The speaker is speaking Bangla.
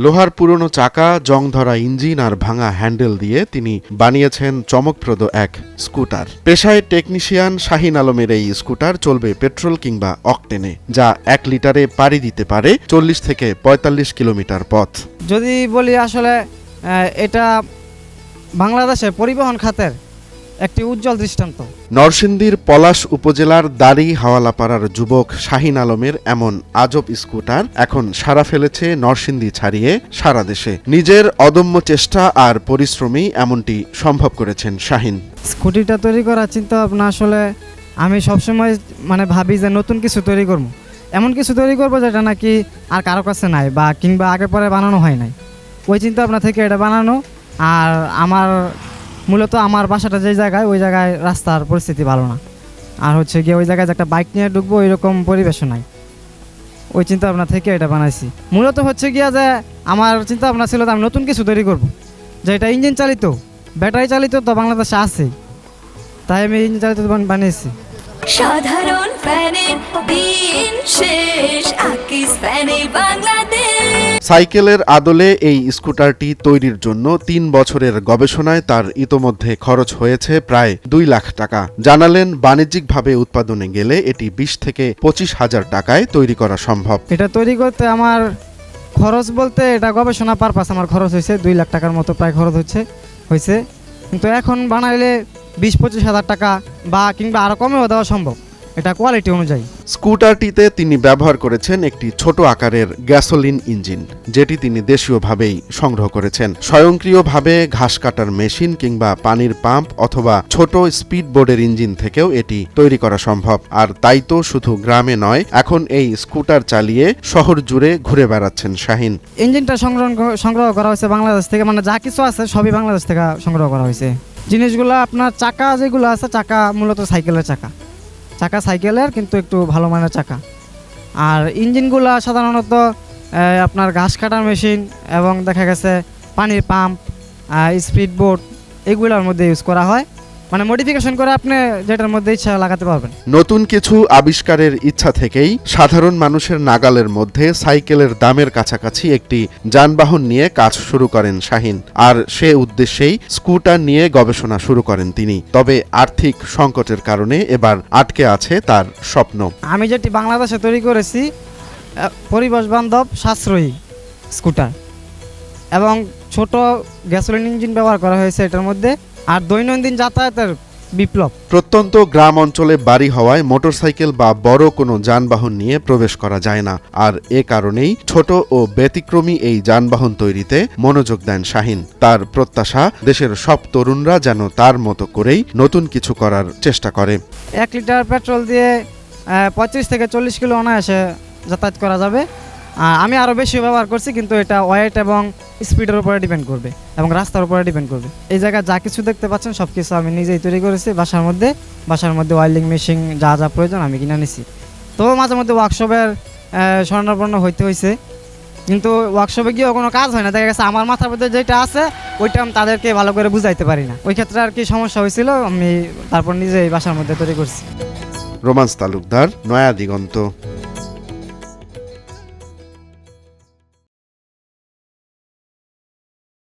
লোহার পুরনো চাকা, জং ধরা ইঞ্জিন আর ভাঙা হ্যান্ডেল দিয়ে তিনি বানিয়েছেন চমকপ্রদ এক স্কুটার। পেশায় টেকনিশিয়ান শাহিন আলমের এই স্কুটার চলবে পেট্রোল কিংবা অকটেনে, যা 1 লিটারে পাড়ি দিতে পারে 40 থেকে 45 কিলোমিটার পথ। যদি বলি আসলে এটা বাংলাদেশে পরিবহন খাতের একটি উজ্জ্বল দৃষ্টান্ত। নরসিংদীর পলাশ উপজেলার দাড়ি হাওয়ালাপাড়ার যুবক শাহিন আলমের এমন আজব স্কুটার এখন সাড়া ফেলেছে নরসিংদী ছাড়িয়ে সারা দেশে। নিজের অদম্য চেষ্টা আর পরিশ্রমী এমনটি সম্ভব করেছেন শাহিন। স্কুটিটা তৈরি করার চিন্তা ভাবনা আসলে আমি সবসময় ভাবি যে নতুন কিছু তৈরি করব, এমন কিছু তৈরি করব যেটা নাকি আর কারো কাছে নাই বা কিংবা আগে পরে বানানো হয় নাই। ওই চিন্তা ভাবনা থেকে এটা বানানো। আর মূলত আমার বাসাটা যে জায়গায়, ওই জায়গায় রাস্তার পরিস্থিতি ভালো না, আর গিয়ে ওই জায়গায় যে একটা বাইক নিয়ে ঢুকবো এরকম পরিবেশও নাই। ওই চিন্তা ভাবনা থেকে এটা বানাইছি। মূলত গিয়া যে আমার চিন্তা ভাবনা ছিল যে আমি নতুন কিছু তৈরি করব, যে এটা ইঞ্জিন চালিত, ব্যাটারি চালিত, তো বাংলাদেশে আছেই, তাই আমি ইঞ্জিন চালিত বানিয়েছি। সাধারণ ফ্যানের দিন শেষ, আকিস ফ্যানে বাংলাদেশ। সাইকেলের আদলে এই স্কুটারটি তৈরির জন্য 3 বছরের গবেষণায় তার ইতোমধ্যে খরচ হয়েছে প্রায় 2 লাখ টাকা। জানালেন, বাণিজ্যিকভাবে উৎপাদনে গেলে এটি 20 থেকে 25 হাজার টাকায় তৈরি করা সম্ভব। এটা তৈরি করতে আমার খরচ বলতে, এটা গবেষণা পারপাস আমার খরচ হয়েছে 2 লাখ টাকার মতো প্রায় খরচ হয়েছে। কিন্তু এখন বানাইলে 20-25 হাজার টাকা বা কিংবা আরও কমেও দেওয়া সম্ভব, এটা কোয়ালিটি অনুযায়ী। স্কুটারটিতে তিনি ব্যবহার করেছেন একটি ছোট আকারের গ্যাসোলিন ইঞ্জিন, যেটি তিনি দেশীয়ভাবেই সংগ্রহ করেছেন। স্বয়ংক্রিয়ভাবে ঘাস কাটার মেশিন কিংবা পানির পাম্প অথবা ছোট স্পিড বোর্ডের ইঞ্জিন থেকেও এটি তৈরি করা সম্ভব। আর তাই তো শুধু গ্রামে নয়, এখন এই স্কুটার চালিয়ে শহর জুড়ে ঘুরে বেড়াচ্ছেন শাহিন। ইঞ্জিনটা সংগ্রহ করা হয়েছে বাংলাদেশ থেকে, যা কিছু আছে সবই বাংলাদেশ থেকে সংগ্রহ করা হয়েছে। জিনিসগুলো আপনার চাকা যেগুলো আছে, চাকা মূলত সাইকেলের চাকা সাইকেলের, কিন্তু একটু ভালো মানের চাকা। আর ইঞ্জিনগুলো সাধারণত আপনার ঘাস কাটার মেশিন এবং দেখা গেছে পানির পাম্প, স্পিড বোট, এগুলোর মধ্যে ইউজ করা হয়। মডিফিকেশন করে আপনি যেটার মধ্যে ইচ্ছা লাগাতে পারবেন। নতুন কিছু আবিষ্কারের ইচ্ছা থেকেই সাধারণ মানুষের নাগালের মধ্যে সাইকেলের দামের কাছাকাছি একটি যানবাহন নিয়ে কাজ শুরু করেন শাহিন। আর সে উদ্দেশ্যেই স্কুটার নিয়ে গবেষণা শুরু করেন তিনি। তবে আর্থিক সংকটের কারণে এবার আটকে আছে তার স্বপ্ন। আমি যেটি বাংলাদেশে তৈরি করেছি পরিবেশ বান্ধব সাশ্রয়ী স্কুটার, এবং ছোট গ্যাসোলিন ইঞ্জিন ব্যবহার করা হয়েছে এটার মধ্যে। আর দৈনন্দিন যাতায়াতের বিপ্লব। প্রত্যন্ত গ্রাম অঞ্চলে বাড়ি হওয়ায় মোটরসাইকেল বা বড় কোনো যানবাহন নিয়ে প্রবেশ করা যায় না। আর এ কারণেই ছোট ও ব্যতিক্রমী এই যানবাহন তৈরিতে মনোযোগ দেন শাহিন। তার প্রত্যাশা, দেশের সব তরুণরা যেন তার মতো করেই নতুন কিছু করার চেষ্টা করে। 1 লিটার পেট্রোল দিয়ে 35 থেকে 40 কিলো অনায়াসে যাতায়াত করা যাবে। আমি আরও বেশি ব্যবহার করছি, কিন্তু এটা ওয়েট এবং স্পিডের উপরে ডিপেন্ড করবে এবং রাস্তার উপরে ডিপেন্ড করবে। এই জায়গায় যা কিছু দেখতে পাচ্ছেন সব কিছু আমি নিজেই তৈরি করেছি বাসার মধ্যে ওয়েল্ডিং মেশিন যা যা প্রয়োজন আমি কিনে নিছি। তো মাঝে মধ্যে ওয়ার্কশপের স্বর্ণাপন্ন হইতে হয়েছে, কিন্তু ওয়ার্কশপে গিয়েও কোনো কাজ হয় না। দেখা গেছে আমার মাথার মধ্যে যেটা আছে ওইটা আমি তাদেরকে ভালো করে বুঝাইতে পারি না। ওই ক্ষেত্রে আর কি সমস্যা হয়েছিল, আমি তারপর নিজেই বাসার মধ্যে তৈরি করছি। রোমান্স তালুকদার, নয়া দিগন্ত।